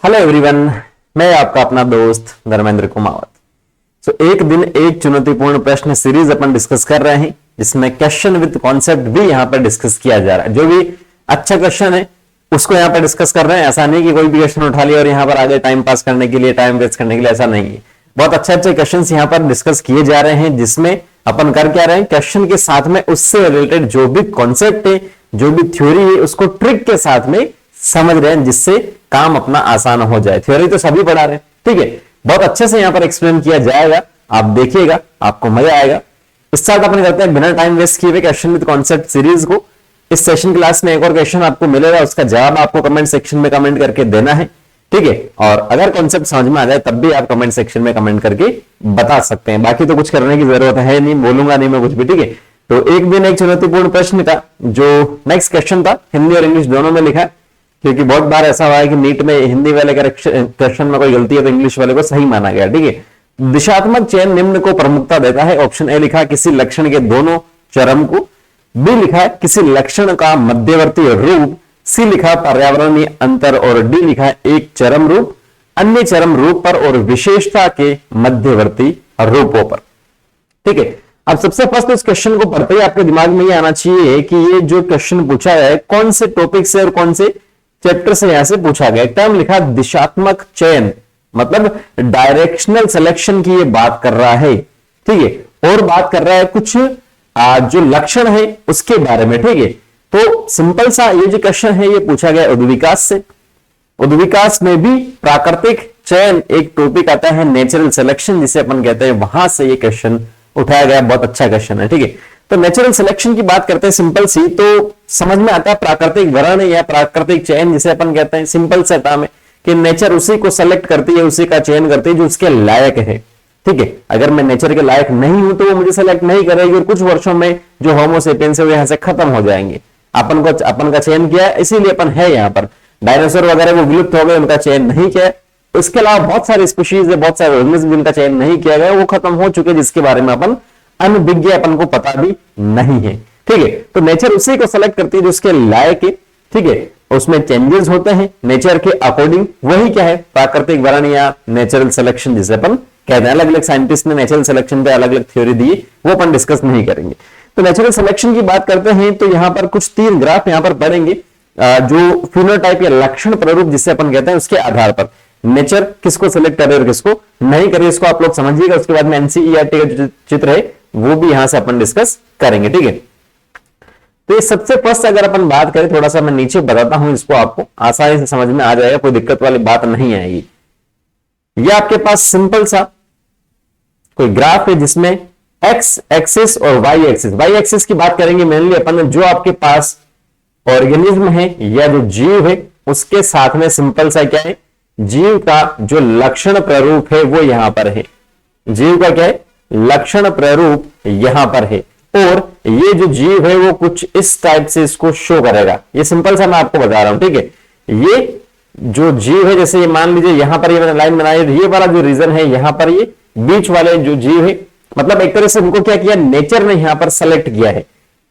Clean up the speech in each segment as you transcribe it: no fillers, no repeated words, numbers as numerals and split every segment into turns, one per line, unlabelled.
Hello everyone, मैं आपका अपना दोस्त धर्मेंद्र कुमावत। एक दिन एक चुनौतीपूर्ण प्रश्न सीरीज अपन डिस्कस कर रहे हैं, जिसमें क्वेश्चन विद कॉन्सेप्ट भी यहाँ पर डिस्कस किया जा रहा है। जो भी अच्छा क्वेश्चन है उसको यहाँ पर डिस्कस कर रहे हैं। ऐसा नहीं कि कोई भी क्वेश्चन उठा लिया और यहाँ पर आगे टाइम पास करने के लिए, टाइम वेस्ट करने के लिए, ऐसा नहीं है। बहुत अच्छे अच्छे क्वेश्चन यहाँ पर डिस्कस किए जा रहे हैं, जिसमें अपन कर क्या रहे हैं, क्वेश्चन के साथ में उससे रिलेटेड जो भी कॉन्सेप्ट है, जो भी थ्योरी है, उसको ट्रिक के साथ में समझ रहे हैं, जिससे काम अपना आसान हो जाए। थ्योरी तो सभी पढ़ा रहे हैं, ठीक है। बहुत अच्छे से यहां पर एक्सप्लेन किया जाएगा, आप देखिएगा, आपको मजा आएगा। स्टार्ट अपन करते हैं बिना टाइम वेस्ट किए हुए क्वेश्चन विद कॉन्सेप्ट सीरीज को। इस सेशन क्लास में एक और क्वेश्चन आपको मिलेगा, उसका जवाब आपको कमेंट सेक्शन में कमेंट करके देना है, ठीक है। और अगर कॉन्सेप्ट समझ में आ जाए तब भी आप कमेंट सेक्शन में कमेंट करके बता सकते हैं। बाकी तो कुछ करने की जरूरत है नहीं, बोलूंगा नहीं मैं कुछ भी, ठीक है। तो एक दिन एक चुनौतीपूर्ण प्रश्न था, जो नेक्स्ट क्वेश्चन था, हिंदी और इंग्लिश दोनों में लिखा है, क्योंकि बहुत बार ऐसा हुआ है कि नीट में हिंदी वाले क्वेश्चन में कोई गलती है तो इंग्लिश वाले को सही माना गया, ठीक है। दिशात्मक चयन निम्न को प्रमुखता देता है। ऑप्शन ए लिखा है किसी लक्षण के दोनों चरम को, बी लिखा है किसी लक्षण का मध्यवर्ती रूप, सी लिखा है पर्यावरणीय अंतर, और डी लिखा है एक चरम रूप, अन्य चरम रूप पर और विशेषता के मध्यवर्ती रूपों पर, ठीक है। अब सबसे फर्स्ट इस क्वेश्चन को पढ़ते ही आपके दिमाग में ये आना चाहिए कि ये जो क्वेश्चन पूछा है कौन से टॉपिक से और कौन से चैप्टर से यहां से पूछा गया। एक टर्म लिखा दिशात्मक चयन, मतलब डायरेक्शनल सिलेक्शन की ये बात कर रहा है, ठीक है। और बात कर रहा है कुछ जो लक्षण है उसके बारे में, ठीक है। तो सिंपल सा ये जो क्वेश्चन है ये पूछा गया उद्विकास से। उद्विकास में भी प्राकृतिक चयन एक टॉपिक आता है, नेचुरल सिलेक्शन जिसे अपन कहते हैं, वहां से ये क्वेश्चन उठाया गया। बहुत अच्छा क्वेश्चन है, ठीक है। तो नेचुरल सिलेक्शन की बात करते हैं सिंपल सी, तो समझ में आता है प्राकृतिक वर्ण या प्राकृतिक चयन जिसे अपन कहते हैं। सिंपल सा टर्म है कि नेचर उसी को सेलेक्ट करती है, उसी का चयन करती है जो उसके लायक है, ठीक है। अगर मैं नेचर के लायक नहीं हूं तो वो मुझे सेलेक्ट नहीं करेगी, और कुछ वर्षों में जो होमो सेपियंस है वो यहां से खत्म हो जाएंगे। अपन का चयन किया है, इसीलिए अपन है यहाँ पर। डायनासोर वगैरह वो विलुप्त हो गए, उनका चयन नहीं किया। उसके अलावा बहुत सारे स्पीशीज है, बहुत सारे ऑर्गेनिज्म जिनका चयन नहीं किया गया, वो खत्म हो चुके, जिसके बारे में अपन अनभिज्ञ, अपन को पता भी नहीं है, ठीक है। तो नेचर उसी को सेलेक्ट करती है जो उसके लायक है, ठीक है। उसमें चेंजेस होते हैं नेचर के अकॉर्डिंग, वही क्या है प्राकृतिक वर्ण या नेचुरल सिलेक्शन जिसे अपन कहते हैं। अलग अलग साइंटिस्ट ने नेचुरल सिलेक्शन पे अलग अलग थ्योरी दी, वो अपन डिस्कस नहीं करेंगे। तो नेचुरल सिलेक्शन की बात करते हैं तो यहां पर कुछ 3 ग्राफ यहां पर पढ़ेंगे, जो फिनोटाइप या लक्षण प्रारूप जिसे अपन कहते हैं, उसके आधार पर नेचर किसको सिलेक्ट करे और किसको नहीं करे, इसको आप लोग समझिएगा। उसके बाद में एनसीईआरटी का जो चित्र है वो भी यहां से अपन डिस्कस करेंगे, ठीक है। तो ये सबसे फर्स्ट अगर अपन बात करें, थोड़ा सा मैं नीचे बताता हूं, इसको आपको आसानी से समझ में आ जाएगा, कोई दिक्कत वाली बात नहीं आएगी। ये आपके पास सिंपल सा कोई ग्राफ है जिसमें एक्स एक्सिस और वाई एक्सिस। वाई एक्सिस की बात करेंगे मेनली अपन, जो आपके पास ऑर्गेनिज्म है या जो जीव है उसके साथ में सिंपल सा क्या है, जीव का जो लक्षण प्रारूप है वो यहां पर है। जीव का क्या है, लक्षण प्रारूप यहां पर है, और ये जो जीव है वो कुछ इस टाइप से इसको शो करेगा। ये सिंपल सा मैं आपको बता रहा हूं, ठीक है। ये जो जीव है, जैसे ये मान लीजिए यहां पर ये मैंने लाइन बनाई, ये वाला जो रीजन है यहां पर, ये बीच वाले जो जीव है, मतलब एक तरह से उनको क्या किया, नेचर ने यहां पर सेलेक्ट किया है।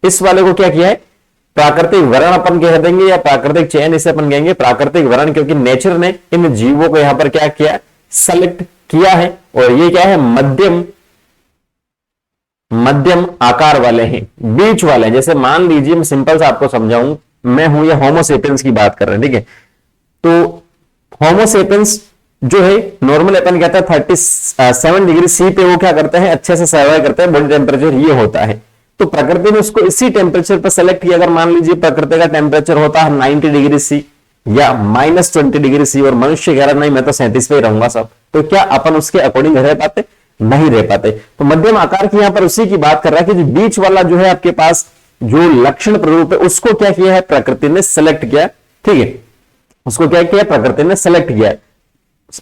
इस वाले को क्या किया है, प्राकृतिक वर्ण अपन कह देंगे या प्राकृतिक चयन इसे अपन कहेंगे, प्राकृतिक वर्ण, क्योंकि नेचर ने इन जीवों को यहां पर क्या किया, सेलेक्ट किया है। और ये क्या है, मध्यम आकार वाले हैं, बीच वाले हैं। जैसे मान लीजिए मैं सिंपल से आपको समझाऊं, मैं हूं या होमो सेपियंस की बात कर रहे हैं, ठीक है। तो होमो सेपियंस जो है नॉर्मल अपन कहता है 37 डिग्री सी पे वो क्या करते हैं, अच्छे से सर्वाइव करते हैं। बॉडी टेम्परेचर ये होता है, तो प्रकृति ने उसको इसी टेम्परेचर पर सेलेक्ट किया। अगर मान लीजिए प्रकृति का टेम्परेचर होता है 90 डिग्री सी या -20 डिग्री सी, और मनुष्य कह रहा नहीं मैं तो 37 पे ही रहूंगा सब, तो क्या अपन उसके अकॉर्डिंग रह पाते, नहीं रह पाते। तो मध्यम आकार की यहां पर उसी की बात कर रहा है कि जो बीच वाला जो है आपके पास जो लक्षण प्रारूप है उसको क्या किया है, प्रकृति ने सेलेक्ट किया, ठीक है। उसको क्या किया, प्रकृति ने सेलेक्ट किया।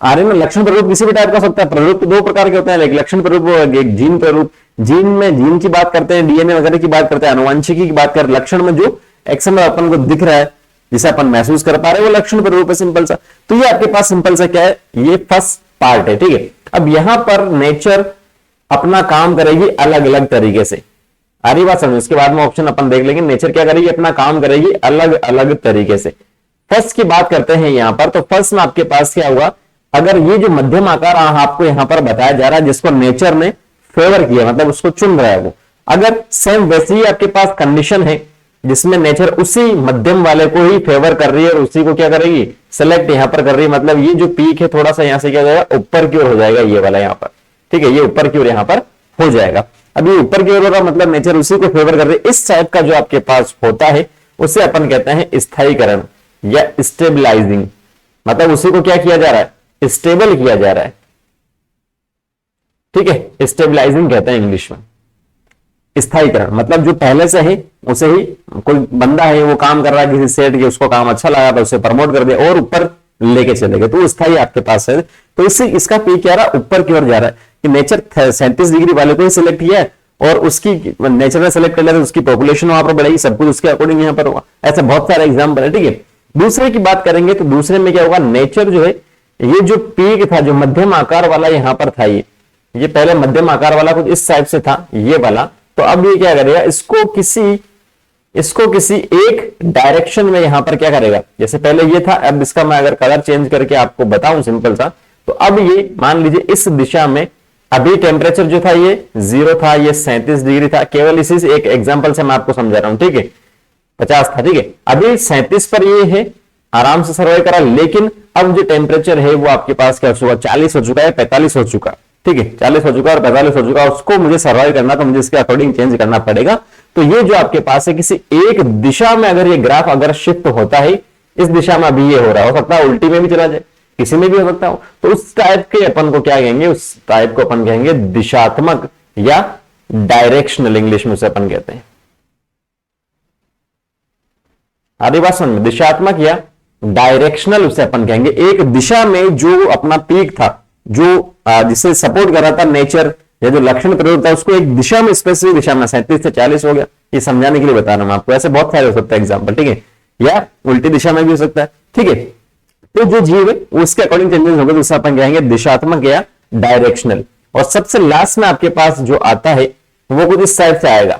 आर्य में लक्षण प्रारूप किसी भी टाइप का हो सकता है। प्रारूप 2 प्रकार के होते हैं, एक लक्षण प्रारूप, एक जीन प्रारूप। जीन में जीन की बात करते हैं, डीएनए वगैरह की बात करते हैं, आनुवंशिकी की बात करते हैं। लक्षण में जो एक्शन में अपन को दिख रहा है, जिसे अपन महसूस कर पा रहे हैं, वो लक्षण प्रारूप है, सिंपल सा। तो ये आपके पास सिंपल सा क्या है, ये फर्स्ट पार्ट है, ठीक है। अब यहां पर नेचर अपना काम करेगी अलग अलग तरीके से, आ रही बात समझ। उसके बाद में ऑप्शन अपन देख लेंगे, नेचर क्या करेगी, अपना काम करेगी अलग अलग तरीके से। फर्स्ट की बात करते हैं यहां पर, तो फर्स्ट में आपके पास क्या हुआ, अगर ये जो मध्यम आकार आपको यहां पर बताया जा रहा है जिसको नेचर ने फेवर किया, मतलब उसको चुन रहा है वो, अगर सेम वैसी ही आपके पास कंडीशन है जिसमें नेचर उसी मध्यम वाले को ही फेवर कर रही है और उसी को क्या करेगी, सेलेक्ट यहां पर कर रही है, मतलब ये जो पीक है थोड़ा सा यहां से क्या हो जाएगा, ऊपर की ओर हो जाएगा ये वाला यहां पर, ठीक है, ये ऊपर की ओर यहां पर हो जाएगा। अब ये ऊपर की ओर होगा मतलब नेचर उसी को फेवर कर रही है, इस टाइप का जो आपके पास होता है उसे अपन कहते हैं स्थायीकरण या स्टेबलाइजिंग, मतलब उसी को क्या किया जा रहा है, स्टेबल किया जा रहा है, ठीक है, स्टेबलाइजिंग कहते हैं इंग्लिश में। स्थायीकरण मतलब जो पहले से है उसे ही, कोई बंदा है वो काम कर रहा है किसी सेट के, उसको काम अच्छा लगा तो उसे प्रमोट कर दिया और ऊपर लेके चले गए, तो स्थायी आपके पास है। तो इससे इसका पीक क्या रहा, ऊपर की ओर जा रहा है कि नेचर 37 डिग्री वाले को ही सिलेक्ट किया है और उसकी नेचर ने सिलेक्ट कर लिया तो उसकी पॉपुलेशन वहां पर बढ़ेगी, सब कुछ उसके अकॉर्डिंग यहां पर होगा। ऐसे बहुत सारे एग्जाम्पल है, ठीक है। दूसरे की बात करेंगे तो दूसरे में क्या होगा, नेचर जो है ये जो पीक था जो मध्यम आकार वाला यहां पर था, ये पहले मध्यम आकार वाला कुछ इस टाइप से था ये वाला, तो अब ये क्या करेगा, इसको किसी एक डायरेक्शन में यहां पर क्या करेगा, जैसे पहले ये था, अब इसका मैं अगर कलर चेंज करके आपको बताऊं सिंपल सा, तो अब ये मान लीजिए इस दिशा में, अभी टेम्परेचर जो था ये 0 था, ये 37 डिग्री था, केवल इसी से एक एग्जांपल से मैं आपको समझा रहा हूं, ठीक है, 50 था, ठीक है, अभी 37 पर ये है, आराम से सर्वाइव करा, लेकिन अब जो टेम्परेचर है वो आपके पास क्या हो चुका, 40 हो चुका है, 45 हो चुका, ठीक है, 40 हो चुका और 45 हो चुका, उसको मुझे सर्वाइव करना तो मुझे इसके अकॉर्डिंग चेंज करना पड़ेगा। तो ये जो आपके पास है किसी एक दिशा में अगर ये ग्राफ अगर शिफ्ट होता है, इस दिशा में अभी ये हो रहा हो सकता है उल्टी में भी चला जाए, किसी में भी हो सकता हो, तो उस टाइप के अपन को क्या कहेंगे, उस टाइप को अपन कहेंगे दिशात्मक या डायरेक्शनल, इंग्लिश में उसे अपन कहते हैं। आदि बात समझ में, दिशात्मक या डायरेक्शनल उसे अपन कहेंगे, एक दिशा में जो अपना पीक था, जो जिसे सपोर्ट कर रहा था नेचर या जो लक्षण प्रयोग था, उसको एक दिशा में, स्पेसिफिक दिशा में 37 से 40 हो गया, ये समझाने के लिए बता रहा हूं आपको। ऐसे बहुत सारे हो सकता है एग्जाम्पल, ठीक है, या उल्टी दिशा में भी हो सकता है, ठीक है। तो जो जीव है उसके अकॉर्डिंग चेंजेस होंगे, तो उसे अपन कहेंगे दिशात्मक या डायरेक्शनल। और सबसे लास्ट में आपके पास जो आता है वो कुछ इस साइड से आएगा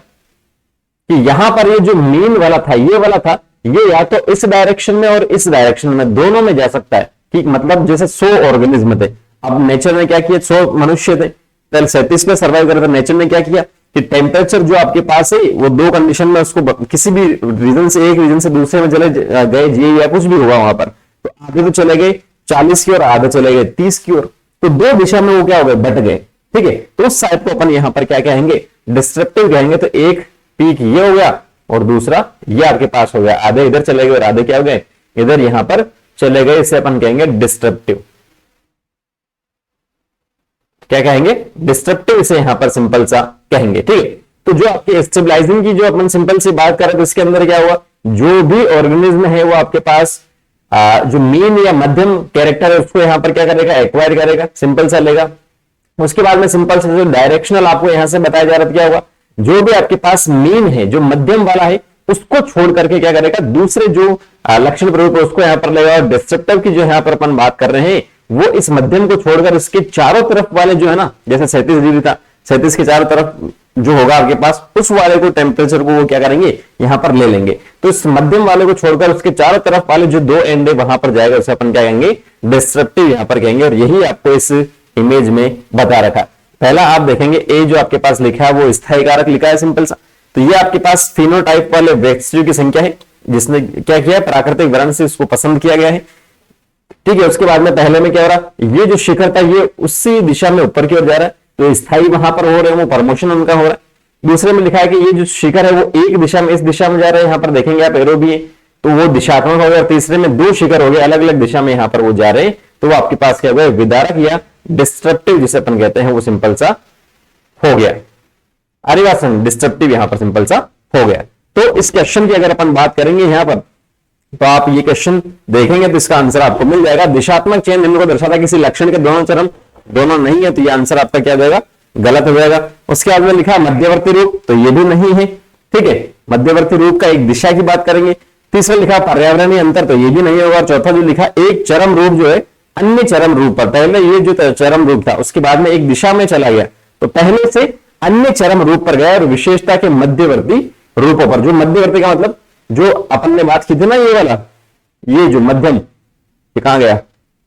कि यहां पर ये जो मीन वाला था, ये वाला था, ये या तो इस डायरेक्शन में और इस डायरेक्शन में, दोनों में जा सकता है, ठीक, मतलब जैसे 100 ऑर्गेनिज्म थे, अब नेचर ने क्या किया, 100 मनुष्य थे, 37 में सर्वाइव कर रहे थे, नेचर ने क्या किया कि टेम्परेचर जो आपके पास है वो दो कंडीशन में, उसको किसी भी रीजन से, एक रीजन से दूसरे में चले गए जी या कुछ भी हुआ वहां पर, तो आधे तो चले गए 40 की ओर, आधे चले गए 30 की ओर, तो दो दिशा में वो क्या हो गए, बट गए, ठीक है। तो उस साइड को अपन यहां पर क्या कहेंगे, डिस्ट्रप्टिव कहेंगे। तो एक पीक ये हो गया और दूसरा ये आपके पास हो गया, आधे इधर चले गए और आधे क्या हो गए, इधर यहां पर चले गए, इसे अपन कहेंगे डिस्ट्रप्टिव। क्या कहेंगे, डिस्ट्रप्टिव, इसे यहां पर सिंपल सा कहेंगे, ठीक है। तो जो आपके स्टेबलाइजिंग की जो अपन सिंपल सी बात करें तो इसके अंदर क्या हुआ, जो भी ऑर्गेनिज्म है वो आपके पास जो मीन या मध्यम कैरेक्टर है उसको यहां पर क्या करेगा, एक्वायर करेगा, सिंपल सा लेगा। उसके बाद में सिंपल सा जो डायरेक्शनल आपको यहां से बताया जा रहा था क्या होगा, जो भी आपके पास मीन है जो मध्यम वाला है उसको छोड़ करके क्या करेगा, दूसरे जो लक्षण प्रयोग है उसको यहां पर लेगा। और डिस्ट्रप्टिव की जो यहां पर अपन बात कर रहे हैं वो इस मध्यम को छोड़कर इसके चारों तरफ वाले जो है ना, जैसे 37 डिग्री था, 37 के चारों तरफ जो होगा आपके पास, उस वाले को टेम्परेचर को वो क्या करेंगे, यहां पर ले लेंगे। तो इस मध्यम वाले को छोड़कर उसके चारों तरफ वाले जो दो एंड है वहां पर जाएगा, उसे अपन क्या कहेंगे, डिस्ट्रप्टिव यहां पर कहेंगे। और यही आपको इस इमेज में बता रखा। पहला आप देखेंगे ए जो आपके पास लिखा है वो स्थायी कारक लिखा है सिंपल सा, तो ये आपके पास फिनोटाइप वाले व्यक्तियों की संख्या है जिसने क्या किया, प्राकृतिक वर्ण से इसको पसंद किया गया है, ठीक है। उसके बाद में पहले में क्या हो रहा, ये जो शिखर था ये उसी दिशा में ऊपर की ओर जा रहा है, तो स्थायी वहां पर हो रहे हैं, वो प्रमोशन उनका हो रहा है। दूसरे में लिखा है कि ये जो शिखर है वो एक दिशा में, इस दिशा में जा रहे हैं, यहां पर देखेंगे आप एरो भी है, तो वो दिशात्मक हो गया। तीसरे में दो शिखर हो गए अलग अलग दिशा में, यहां पर वो जा रहे हैं, तो वो आपके पास क्या हो गया, विदारक या डिस्ट्रप्टिव जिसे अपन कहते हैं वो सिंपल सा हो गया। अरे बात समझ, डिस्ट्रप्टिव यहां पर सिंपल सा हो गया। तो इस क्वेश्चन की अगर अपन बात करेंगे यहां पर, तो आप ये क्वेश्चन देखेंगे तो इसका आंसर आपको मिल जाएगा। दिशात्मक चेन इनको दर्शाता किसी लक्षण के दोनों चरम दोनों नहीं है, तो ये आंसर आपका क्या जाएगा, गलत हो जाएगा। उसके बाद में लिखा मध्यवर्ती रूप, तो ये भी नहीं है, ठीक है। मध्यवर्ती रूप का एक दिशा की बात करेंगे। तीसरा लिखा पर्यावरणीय अंतर, तो ये भी नहीं होगा। चौथा जो लिखा एक चरम रूप जो है अन्य चरम रूप पर, पहले ये जो चरम रूप था उसके बाद में एक दिशा में चला गया, तो पहले से अन्य चरम रूप पर गया। और विशेषता के मध्यवर्ती रूपों पर, जो मध्यवर्ती का मतलब जो अपन ने बात की थी ना, ये वाला ये जो मध्यम, ये कहां गया,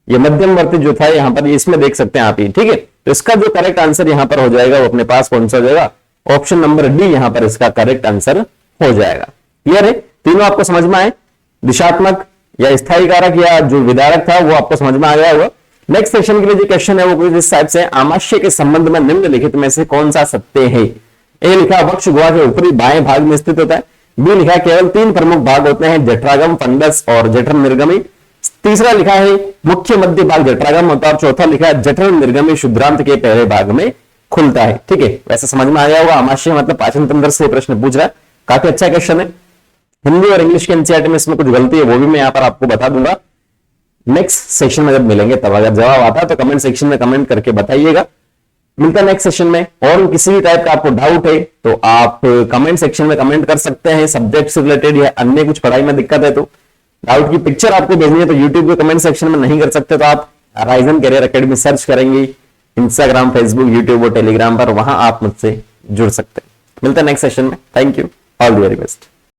ये मध्यमवर्ती जो था यहां पर, इसमें देख सकते हैं आप ही, ठीक है। तो इसका जो करेक्ट आंसर यहां पर हो जाएगा वो अपने पास कौन सा हो जाएगा, ऑप्शन नंबर डी यहां पर इसका करेक्ट आंसर हो जाएगा। क्लियर है, तीनों आपको समझ में आए, दिशात्मक या स्थायी कारक या जो विदारक था वो आपको समझ में आ गया होगा। नेक्स्ट सेशन के लिए जो क्वेश्चन है वो कुछ इस टाइप से, आमाशय के संबंध में निम्नलिखित में से कौन सा सत्य है। ए लिखा वक्ष गुहा के ऊपरी बाएं भाग में स्थित होता है। बी लिखा केवल 3 प्रमुख भाग होते हैं, जठरागम, फंडस और जठर निर्गमी। तीसरा लिखा है मुख्य मध्य भाग जठरागम होता है। और चौथा लिखा है जठर निर्गमी शुद्रांत के पहले भाग में खुलता है। ठीक है, वैसे समझ में आ गया होगा, आमाशय मतलब पाचन तंत्र से प्रश्न पूछ रहा है, काफी अच्छा क्वेश्चन है। हिंदी और इंग्लिश के एनसीईआरटी में इसमें कुछ गलती है वो भी मैं यहां पर आपको बता दूंगा, नेक्स्ट सेशन में जब मिलेंगे तब। अगर जवाब आता है तो कमेंट सेक्शन में कमेंट करके बताइएगा। मिलता है नेक्स्ट सेशन में। और किसी भी टाइप का आपको डाउट है तो आप कमेंट सेक्शन में कमेंट कर सकते हैं, सब्जेक्ट से रिलेटेड या अन्य कुछ पढ़ाई में दिक्कत है तो। डाउट की पिक्चर आपको भेजनी है तो यूट्यूब के कमेंट सेक्शन में नहीं कर सकते तो आप राइजन कैरियर एकेडमी सर्च करेंगे इंस्टाग्राम, फेसबुक, यूट्यूब और टेलीग्राम पर, वहां आप मुझसे जुड़ सकते हैं। मिलता है नेक्स्ट सेशन में। Thank you, all the very best.